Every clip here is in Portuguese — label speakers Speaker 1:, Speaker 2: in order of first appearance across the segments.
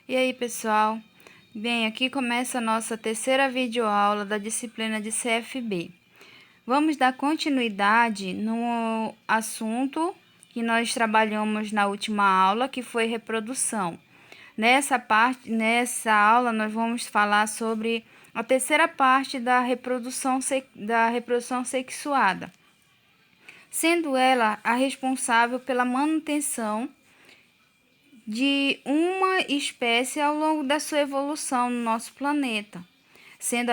Speaker 1: E aí, pessoal? Bem, aqui começa a nossa terceira videoaula da disciplina de CFB. Vamos dar continuidade no assunto que nós trabalhamos na última aula, que foi reprodução. Nessa aula, nós vamos falar sobre a terceira parte da reprodução sexuada, sendo ela a responsável pela manutenção de uma espécie ao longo da sua evolução no nosso planeta. Sendo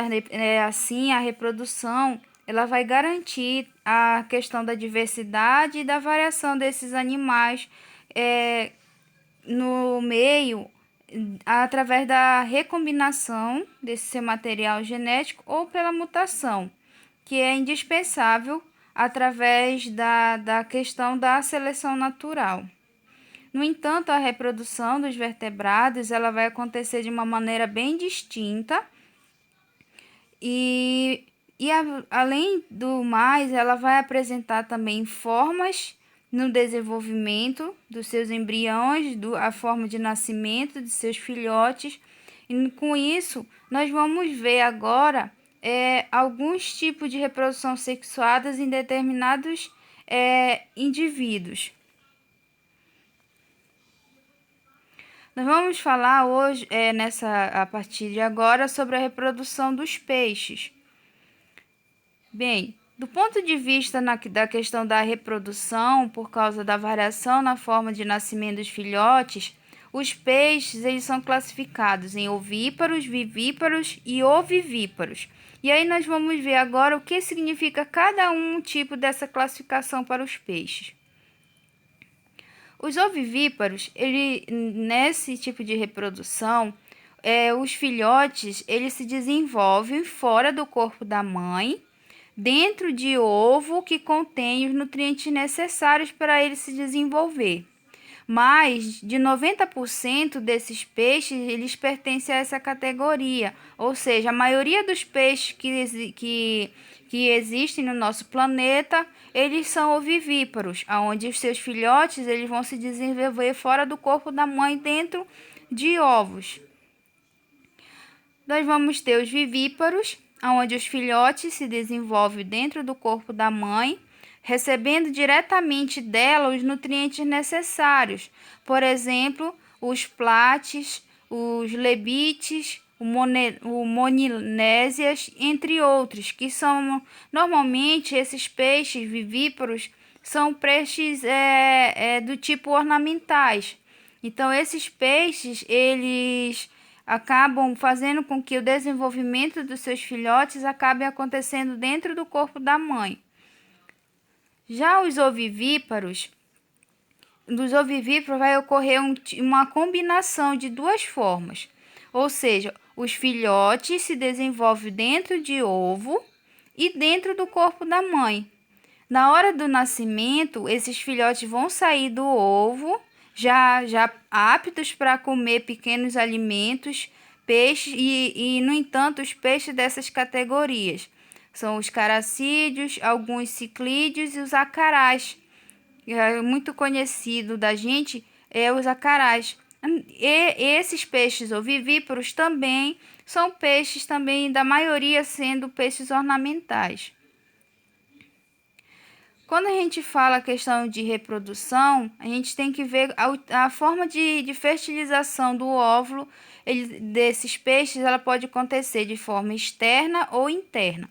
Speaker 1: assim, a reprodução ela vai garantir a questão da diversidade e da variação desses animais no meio através da recombinação desse seu material genético ou pela mutação, que é indispensável através da questão da seleção natural. No entanto, a reprodução dos vertebrados ela vai acontecer de uma maneira bem distinta além do mais, ela vai apresentar também formas no desenvolvimento dos seus embriões, a forma de nascimento de seus filhotes. E com isso, nós vamos ver agora alguns tipos de reprodução sexuadas em determinados indivíduos. Nós vamos falar hoje, a partir de agora, sobre a reprodução dos peixes. Bem, do ponto de vista da questão da reprodução, por causa da variação na forma de nascimento dos filhotes, os peixes eles são classificados em ovíparos, vivíparos e ovivíparos. E aí nós vamos ver agora o que significa cada tipo dessa classificação para os peixes. Os ovivíparos, nesse tipo de reprodução, os filhotes eles se desenvolvem fora do corpo da mãe, dentro de ovo que contém os nutrientes necessários para ele se desenvolver. Mais de 90% desses peixes eles pertencem a essa categoria, ou seja, a maioria dos peixes que existem no nosso planeta, eles são ovivíparos, onde os seus filhotes eles vão se desenvolver fora do corpo da mãe dentro de ovos. Nós vamos ter os vivíparos, onde os filhotes se desenvolvem dentro do corpo da mãe, recebendo diretamente dela os nutrientes necessários, por exemplo, os plates, os lebites, o moninésias, entre outros, que são normalmente esses peixes vivíparos, são peixes do tipo ornamentais. Então, esses peixes, eles acabam fazendo com que o desenvolvimento dos seus filhotes acabe acontecendo dentro do corpo da mãe. Já os ovivíparos, dos ovivíparos vai ocorrer uma combinação de duas formas, ou seja, os filhotes se desenvolvem dentro de ovo e dentro do corpo da mãe. Na hora do nascimento, esses filhotes vão sair do ovo, já aptos para comer pequenos alimentos, peixes, no entanto, os peixes dessas categorias são os caracídeos, alguns ciclídeos e os acarás. Muito conhecido da gente é os acarás. E esses peixes ovivíparos também são peixes também, da maioria sendo peixes ornamentais. Quando a gente fala a questão de reprodução, a gente tem que ver a forma de fertilização do óvulo desses peixes, ela pode acontecer de forma externa ou interna.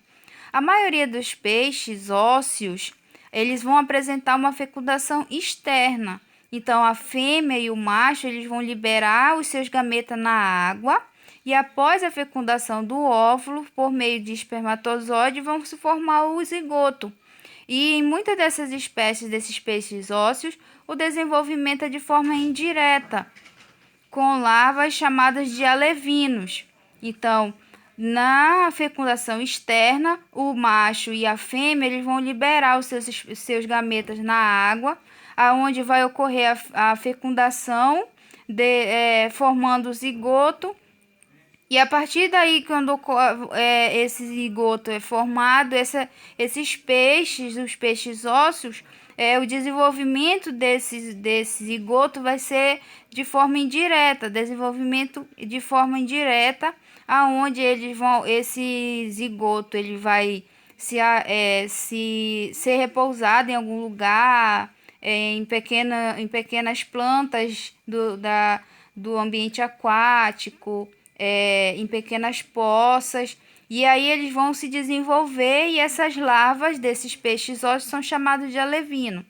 Speaker 1: A maioria dos peixes ósseos, eles vão apresentar uma fecundação externa. Então, a fêmea e o macho, eles vão liberar os seus gametas na água e após a fecundação do óvulo, por meio de espermatozoide, vão se formar o zigoto. E em muitas dessas espécies, desses peixes ósseos, o desenvolvimento é de forma indireta, com larvas chamadas de alevinos. Então, na fecundação externa, o macho e a fêmea eles vão liberar os seus gametas na água, aonde vai ocorrer a fecundação, formando o zigoto. E a partir daí, quando esse zigoto é formado, esses peixes, os peixes ósseos, o desenvolvimento desse zigoto vai ser de forma indireta, desenvolvimento de forma indireta, aonde esse zigoto ele vai se ser repousado em algum lugar, em pequenas plantas do ambiente aquático, em pequenas poças. E aí eles vão se desenvolver e essas larvas desses peixes ósseos são chamados de alevino.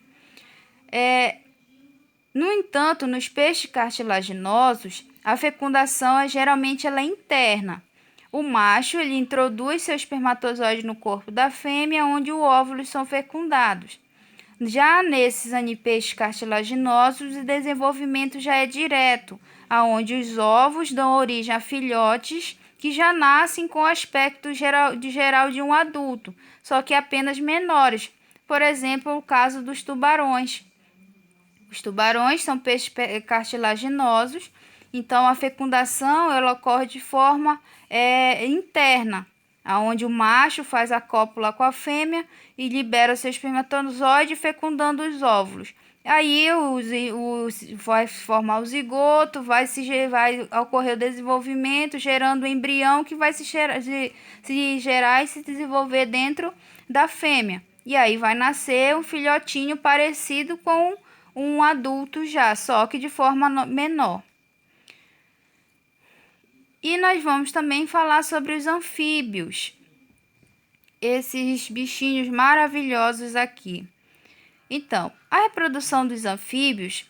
Speaker 1: No entanto, nos peixes cartilaginosos, a fecundação geralmente ela é interna. O macho ele introduz seu espermatozoide no corpo da fêmea, onde os óvulos são fecundados. Já nesses peixes cartilaginosos, o desenvolvimento já é direto, aonde os ovos dão origem a filhotes que já nascem com aspecto geral de um adulto, só que apenas menores. Por exemplo, o caso dos tubarões. Os tubarões são peixes cartilaginosos, então a fecundação ela ocorre de forma interna, aonde o macho faz a cópula com a fêmea e libera o seu espermatozoide fecundando os óvulos. Aí vai formar o zigoto, vai ocorrer o desenvolvimento, gerando o embrião que vai se gerar e se desenvolver dentro da fêmea. E aí vai nascer um filhotinho parecido com um adulto já, só que de forma menor. E nós vamos também falar sobre os anfíbios, esses bichinhos maravilhosos aqui. Então, a reprodução dos anfíbios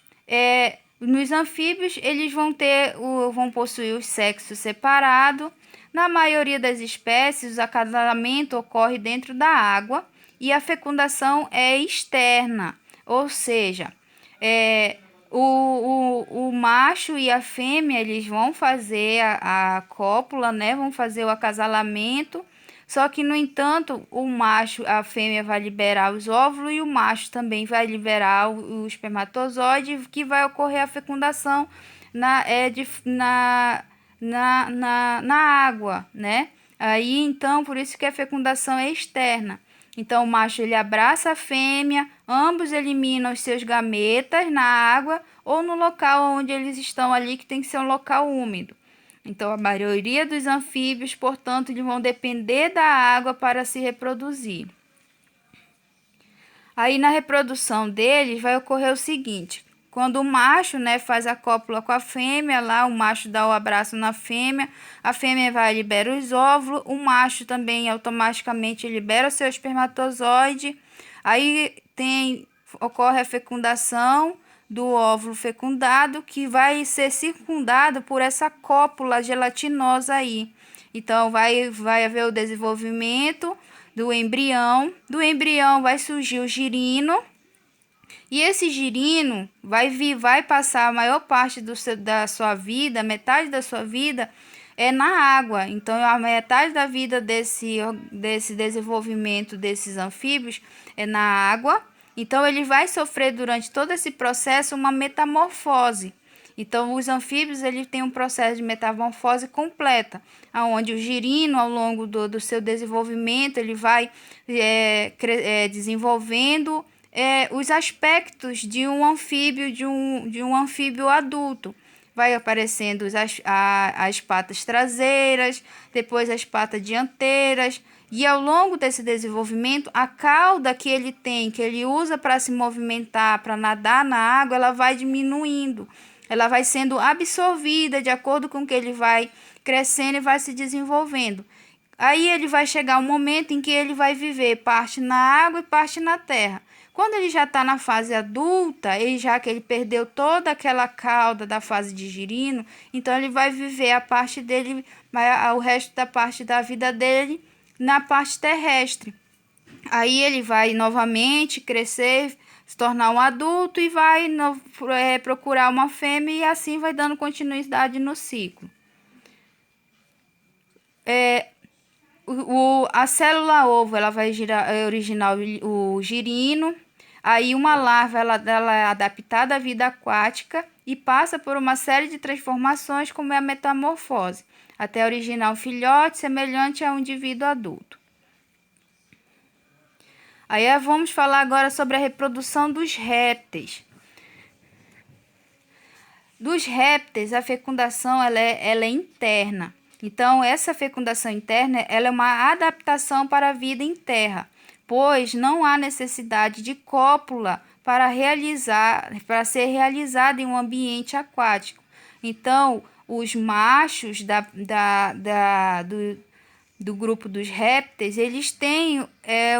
Speaker 1: nos anfíbios eles vão possuir o sexo separado. Na maioria das espécies, o acasalamento ocorre dentro da água e a fecundação é externa, ou seja, o macho e a fêmea eles vão fazer a cópula, né? Vão fazer o acasalamento. Só que, no entanto, a fêmea vai liberar os óvulos e o macho também vai liberar o espermatozoide, que vai ocorrer a fecundação na água, né? Aí, então, por isso que a fecundação é externa. Então, o macho ele abraça a fêmea, ambos eliminam os seus gametas na água ou no local onde eles estão ali, que tem que ser um local úmido. Então, a maioria dos anfíbios, portanto, eles vão depender da água para se reproduzir. Aí, na reprodução deles, vai ocorrer o seguinte: quando o macho, né, faz a cópula com a fêmea, lá o macho dá o abraço na fêmea, a fêmea vai liberar os óvulos, o macho também automaticamente libera o seu espermatozoide. Aí ocorre a fecundação do óvulo fecundado, que vai ser circundado por essa cópula gelatinosa aí. Então, vai haver o desenvolvimento do embrião. Do embrião vai surgir o girino. E esse girino vai passar a maior parte da sua vida, metade da sua vida, na água. Então, a metade da vida desse desenvolvimento desses anfíbios é na água. Então, ele vai sofrer durante todo esse processo uma metamorfose. Então, os anfíbios têm um processo de metamorfose completa, onde o girino, ao longo do seu desenvolvimento, ele vai desenvolvendo os aspectos de um anfíbio, de um anfíbio adulto. Vai aparecendo as patas traseiras, depois as patas dianteiras. E ao longo desse desenvolvimento, a cauda que ele tem, que ele usa para se movimentar, para nadar na água, ela vai diminuindo. Ela vai sendo absorvida de acordo com que ele vai crescendo e vai se desenvolvendo. Aí ele vai chegar um momento em que ele vai viver parte na água e parte na terra. Quando ele já está na fase adulta, já que ele perdeu toda aquela cauda da fase de girino, então ele vai viver a parte dele, o resto da parte da vida dele na parte terrestre. Aí ele vai novamente crescer, se tornar um adulto e vai procurar uma fêmea e assim vai dando continuidade no ciclo. A célula ovo ela vai originar o girino. Aí uma larva ela é adaptada à vida aquática e passa por uma série de transformações, como é a metamorfose, até originar um filhote semelhante a um indivíduo adulto. Aí vamos falar agora sobre a reprodução dos répteis. Dos répteis, a fecundação ela é interna. Então, essa fecundação interna ela é uma adaptação para a vida em terra, pois não há necessidade de cópula para ser realizada em um ambiente aquático. Então, os machos do grupo dos répteis, eles têm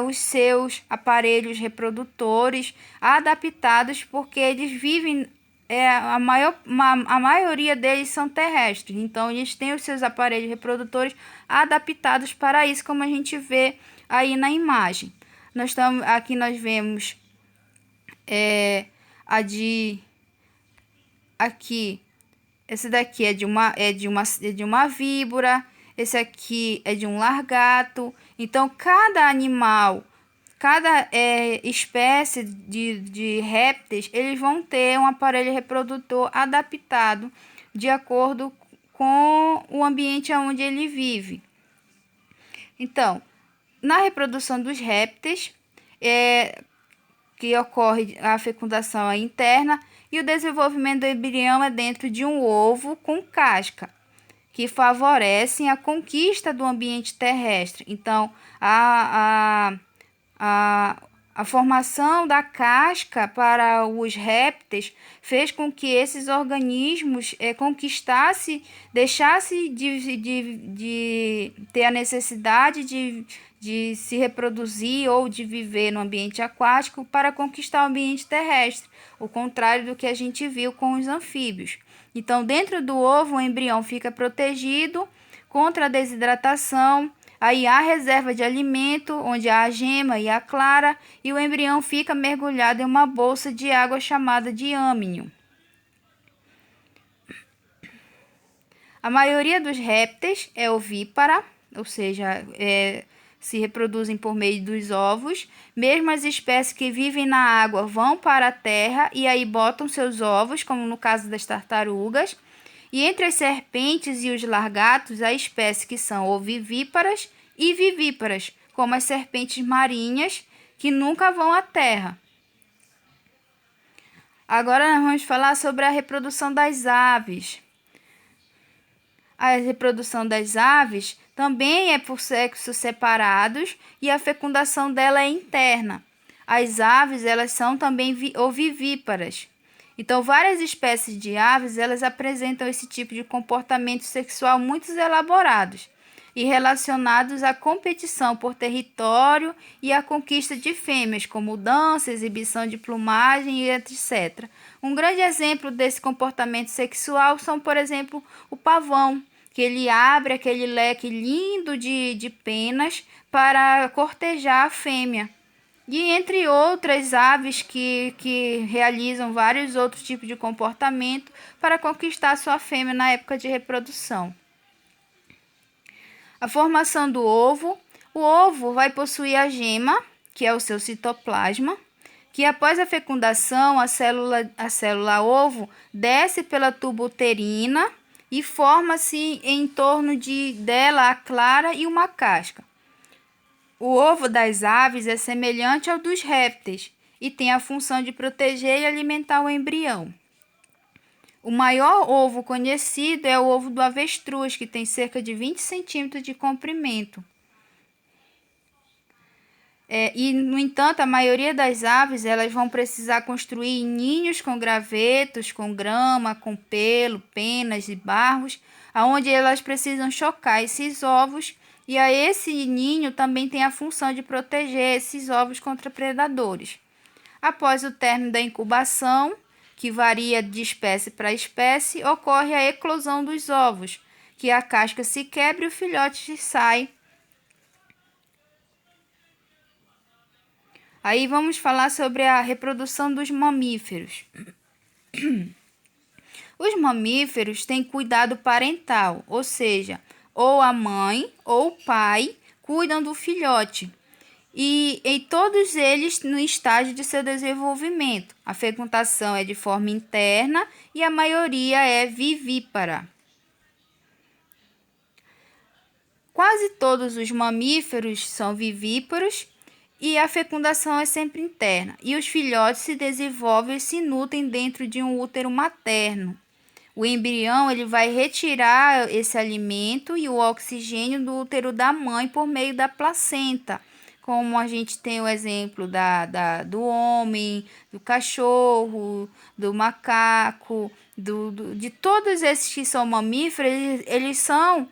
Speaker 1: os seus aparelhos reprodutores adaptados porque eles vivem, a maioria deles são terrestres, então eles têm os seus aparelhos reprodutores adaptados para isso, como a gente vê aí na imagem. Aqui nós vemos aqui, esse daqui é de uma víbora, esse aqui é de um largato. Então, cada animal, cada espécie de répteis, eles vão ter um aparelho reprodutor adaptado de acordo com o ambiente onde ele vive. Então, na reprodução dos répteis, que ocorre a fecundação interna e o desenvolvimento do embrião é dentro de um ovo com casca, que favorecem a conquista do ambiente terrestre. Então, a formação da casca para os répteis fez com que esses organismos deixassem de ter a necessidade de se reproduzir ou de viver no ambiente aquático para conquistar o ambiente terrestre, o contrário do que a gente viu com os anfíbios. Então, dentro do ovo, o embrião fica protegido contra a desidratação. Aí há reserva de alimento, onde há a gema e a clara, e o embrião fica mergulhado em uma bolsa de água chamada de âmnion. A maioria dos répteis é ovípara, ou seja, se reproduzem por meio dos ovos. Mesmo as espécies que vivem na água vão para a terra e aí botam seus ovos, como no caso das tartarugas. E entre as serpentes e os largatos, há espécies que são ovivíparas e vivíparas, como as serpentes marinhas, que nunca vão à terra. Agora nós vamos falar sobre a reprodução das aves. A reprodução das aves também é por sexos separados e a fecundação dela é interna. As aves, elas são também ovivíparas. Então, várias espécies de aves, elas apresentam esse tipo de comportamento sexual muito elaborados e relacionados à competição por território e à conquista de fêmeas, como dança, exibição de plumagem e etc. Um grande exemplo desse comportamento sexual são, por exemplo, o pavão, que ele abre aquele leque lindo de penas para cortejar a fêmea. E entre outras aves que realizam vários outros tipos de comportamento para conquistar sua fêmea na época de reprodução. A formação do ovo. O ovo vai possuir a gema, que é o seu citoplasma, que após a fecundação, a célula ovo desce pela tuba uterina e forma-se em torno dela a clara e uma casca. O ovo das aves é semelhante ao dos répteis e tem a função de proteger e alimentar o embrião. O maior ovo conhecido é o ovo do avestruz, que tem cerca de 20 centímetros de comprimento. No entanto, a maioria das aves elas vão precisar construir ninhos com gravetos, com grama, com pelo, penas e barros, aonde elas precisam chocar esses ovos. E esse ninho também tem a função de proteger esses ovos contra predadores. Após o término da incubação, que varia de espécie para espécie, ocorre a eclosão dos ovos, que a casca se quebra e o filhote sai. Aí vamos falar sobre a reprodução dos mamíferos. Os mamíferos têm cuidado parental, ou seja, ou a mãe ou o pai cuidam do filhote. E todos eles no estágio de seu desenvolvimento. A fecundação é de forma interna e a maioria é vivípara. Quase todos os mamíferos são vivíparos e a fecundação é sempre interna. E os filhotes se desenvolvem e se nutrem dentro de um útero materno. O embrião ele vai retirar esse alimento e o oxigênio do útero da mãe por meio da placenta. Como a gente tem o exemplo do homem, do cachorro, do macaco, de todos esses que são mamíferos, eles são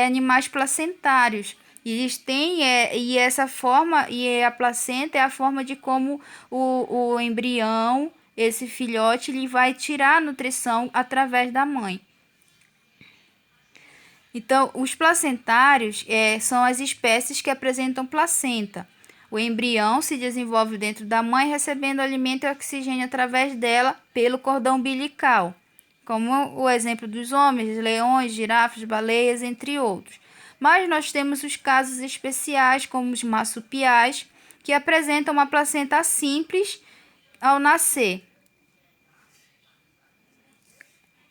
Speaker 1: animais placentários. E eles têm, e essa forma, e a placenta é a forma de como o embrião, esse filhote, ele vai tirar a nutrição através da mãe. Então, os placentários são as espécies que apresentam placenta. O embrião se desenvolve dentro da mãe, recebendo alimento e oxigênio através dela pelo cordão umbilical, como o exemplo dos homens, leões, girafas, baleias, entre outros. Mas nós temos os casos especiais, como os marsupiais, que apresentam uma placenta simples ao nascer.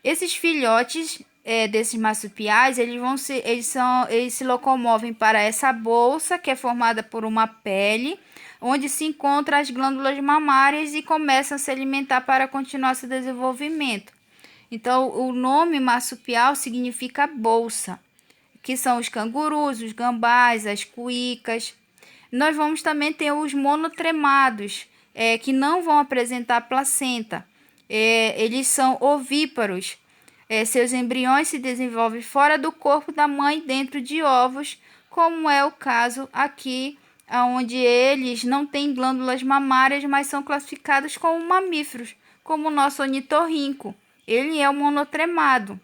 Speaker 1: Esses filhotes desses marsupiais, eles se locomovem para essa bolsa, que é formada por uma pele, onde se encontram as glândulas mamárias e começam a se alimentar para continuar seu desenvolvimento. Então, o nome marsupial significa bolsa, que são os cangurus, os gambás, as cuícas. Nós vamos também ter os monotremados, que não vão apresentar placenta. Eles são ovíparos. Seus embriões se desenvolvem fora do corpo da mãe, dentro de ovos, como é o caso aqui, onde eles não têm glândulas mamárias, mas são classificados como mamíferos, como o nosso ornitorrinco. Ele é um monotremado,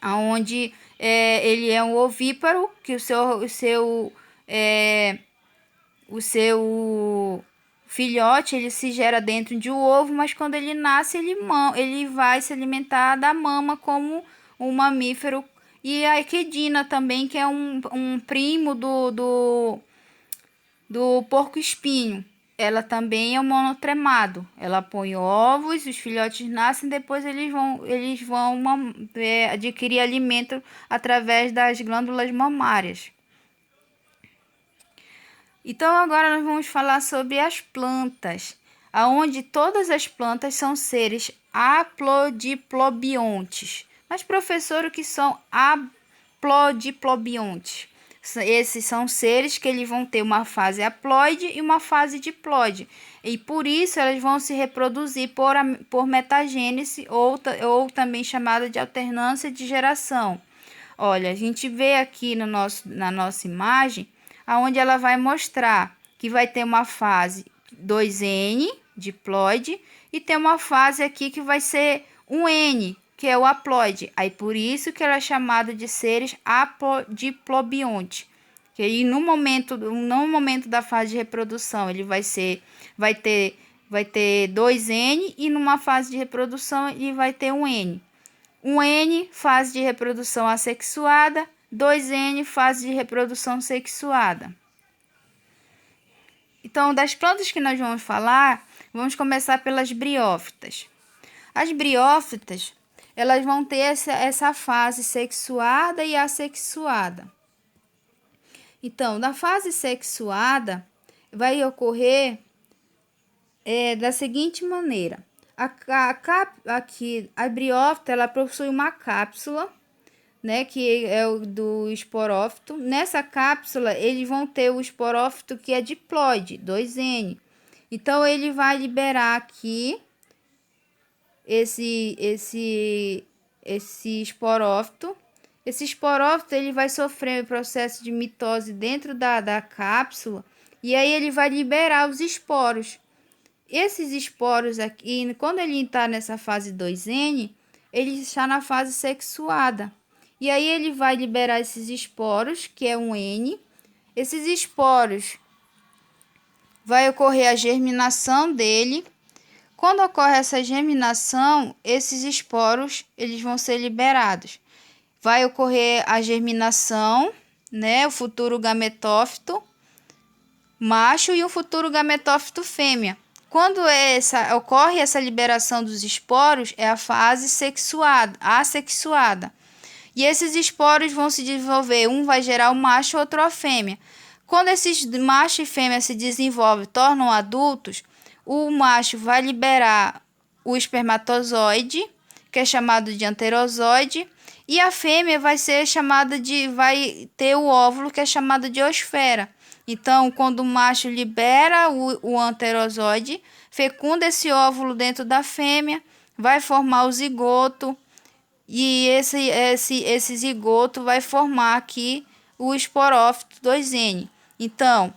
Speaker 1: onde ele é um ovíparo, que o seu filhote ele se gera dentro de um ovo, mas quando ele nasce ele vai se alimentar da mama como um mamífero. E a equidna também, que é um primo do porco-espinho. Ela também é um monotremado. Ela põe ovos, os filhotes nascem, depois eles vão adquirir alimento através das glândulas mamárias. Então agora nós vamos falar sobre as plantas, aonde todas as plantas são seres aplodiplobiontes. Mas professor, o que são aplodiplobiontes? Esses são seres que eles vão ter uma fase haploide e uma fase diploide. E por isso elas vão se reproduzir por metagênese ou também chamada de alternância de geração. Olha, a gente vê aqui na nossa imagem, aonde ela vai mostrar que vai ter uma fase 2N, diploide, e tem uma fase aqui que vai ser um N, que é o haploide. Aí por isso que ela é chamada de seres aplodiplobiontes. Que aí no momento da fase de reprodução, ele vai ter 2N, e numa fase de reprodução ele vai ter um N. Um N, fase de reprodução assexuada, 2N, fase de reprodução sexuada. Então, das plantas que nós vamos falar, vamos começar pelas briófitas. As briófitas, elas vão ter essa fase sexuada e assexuada. Então, na fase sexuada, vai ocorrer da seguinte maneira. A briófita, ela possui uma cápsula, né, que é o do esporófito. Nessa cápsula, eles vão ter o esporófito que é diploide, 2N. Então, ele vai liberar aqui esse esporófito. Esse esporófito ele vai sofrer o processo de mitose dentro da cápsula, e aí ele vai liberar os esporos. Esses esporos aqui, quando ele está nessa fase 2N, ele está na fase sexuada. E aí ele vai liberar esses esporos, que é um N. Esses esporos vai ocorrer a germinação dele. Quando ocorre essa germinação, esses esporos eles vão ser liberados. Vai ocorrer a germinação, né, o futuro gametófito macho e o futuro gametófito fêmea. Quando ocorre essa liberação dos esporos, é a fase assexuada. E esses esporos vão se desenvolver, um vai gerar o macho, outro a fêmea. Quando esses macho e fêmea se desenvolvem, tornam adultos, o macho vai liberar o espermatozoide, que é chamado de anterozoide, e a fêmea vai ter o óvulo, que é chamado de esfera. Então, quando o macho libera o anterozoide, fecunda esse óvulo dentro da fêmea, vai formar o zigoto, e esse zigoto vai formar aqui o esporófito 2N. Então,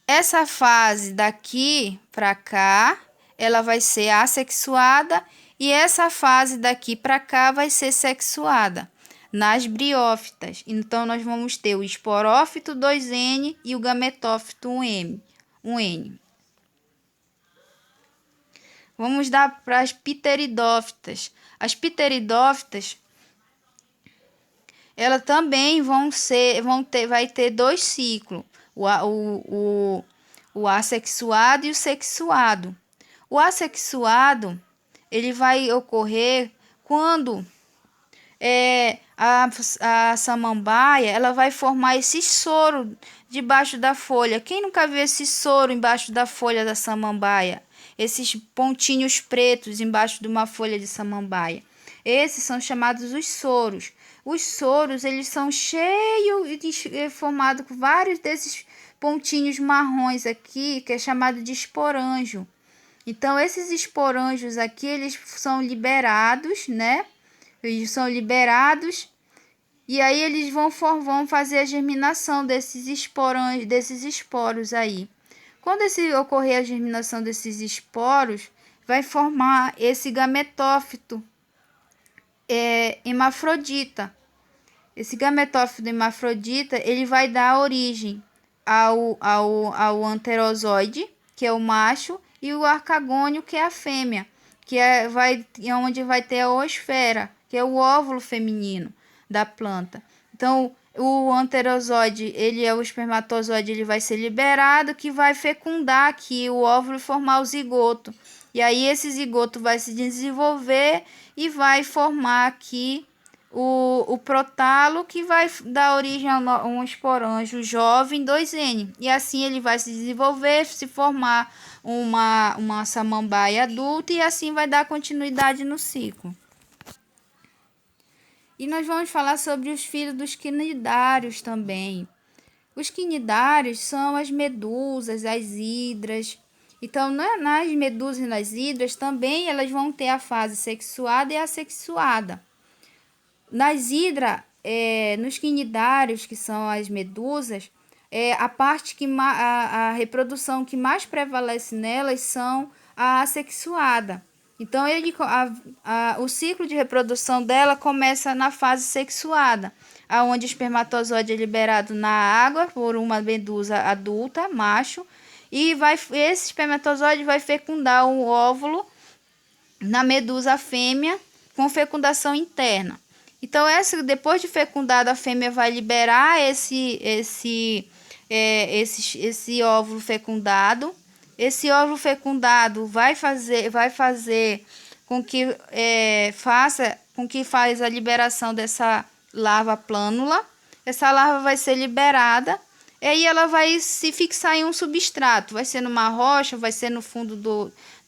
Speaker 1: essa fase daqui para cá, ela vai ser assexuada, e essa fase daqui para cá vai ser sexuada nas briófitas. Então, nós vamos ter o esporófito 2N e o gametófito 1N. Vamos dar para as pteridófitas. As pteridófitas, elas também vai ter 2 ciclos, o assexuado e o sexuado. O assexuado, ele vai ocorrer quando a samambaia, ela vai formar esse soro debaixo da folha. Quem nunca viu esse soro embaixo da folha da samambaia? Esses pontinhos pretos embaixo de uma folha de samambaia. Esses são chamados os soros. Os soros, eles são cheios formados com vários desses pontinhos marrons aqui, que é chamado de esporanjo. Então, esses esporanjos aqui, eles são liberados, né? Eles são liberados e aí eles vão fazer a germinação desses esporos aí. Quando ocorrer a germinação desses esporos, vai formar esse gametófito hermafrodita. Esse gametófito hermafrodita, ele vai dar origem ao anterozoide, que é o macho, e o arcagônio, que é a fêmea, onde vai ter a oosfera, que é o óvulo feminino da planta. Então, o anterozoide, o espermatozoide, ele vai ser liberado, que vai fecundar aqui o óvulo e formar o zigoto. E aí esse zigoto vai se desenvolver e vai formar aqui o protalo, que vai dar origem a um esporanjo jovem 2N. E assim ele vai se desenvolver, se formar uma samambaia adulta, e assim vai dar continuidade no ciclo. E nós vamos falar sobre os filhos dos quinidários também. Os quinidários são as medusas, as hidras. Então, nas medusas e nas hidras também elas vão ter a fase sexuada e assexuada. Nas hidras, nos quinidários, que são as medusas, a parte a reprodução que mais prevalece nelas são a assexuada. Então, o ciclo de reprodução dela começa na fase sexuada, onde o espermatozoide é liberado na água por uma medusa adulta, macho, e esse espermatozoide vai fecundar um óvulo na medusa fêmea com fecundação interna. Então, depois de fecundada, a fêmea vai liberar esse óvulo fecundado. Esse óvulo fecundado vai fazer com que faz a liberação dessa larva plânula. Essa larva vai ser liberada e aí ela vai se fixar em um substrato. Vai ser numa rocha, vai ser no fundo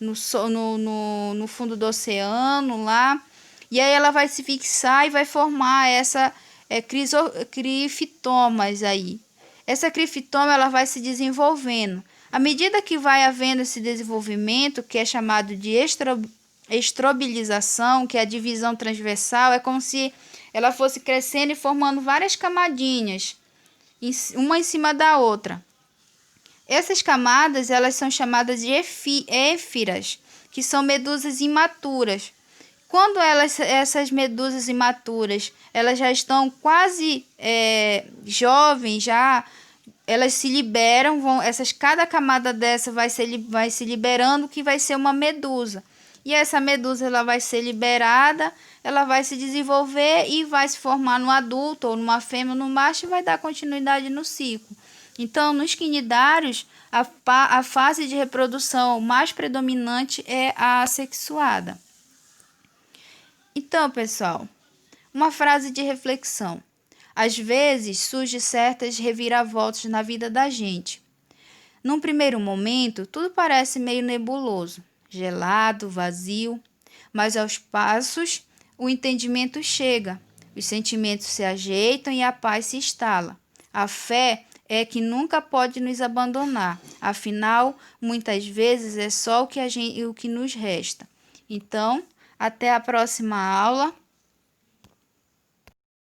Speaker 1: no fundo do oceano lá. E aí ela vai se fixar e vai formar essa criftomas aí. Essa crifitoma, ela vai se desenvolvendo. À medida que vai havendo esse desenvolvimento, que é chamado de estrobilização, que é a divisão transversal, é como se ela fosse crescendo e formando várias camadinhas, uma em cima da outra. Essas camadas, elas são chamadas de êfiras, que são medusas imaturas. Quando essas medusas imaturas, elas já estão quase jovens, elas se liberam, cada camada dessa vai se liberando, que vai ser uma medusa. E essa medusa, ela vai ser liberada, ela vai se desenvolver e vai se formar no adulto, ou numa fêmea ou no macho, e vai dar continuidade no ciclo. Então, nos quinidários, a fase de reprodução mais predominante é a assexuada. Então, pessoal, uma frase de reflexão. Às vezes surgem certas reviravoltas na vida da gente. Num primeiro momento, tudo parece meio nebuloso, gelado, vazio, mas aos passos o entendimento chega, os sentimentos se ajeitam e a paz se instala. A fé é que nunca pode nos abandonar, afinal, muitas vezes é só o que nos resta. Então, até a próxima aula.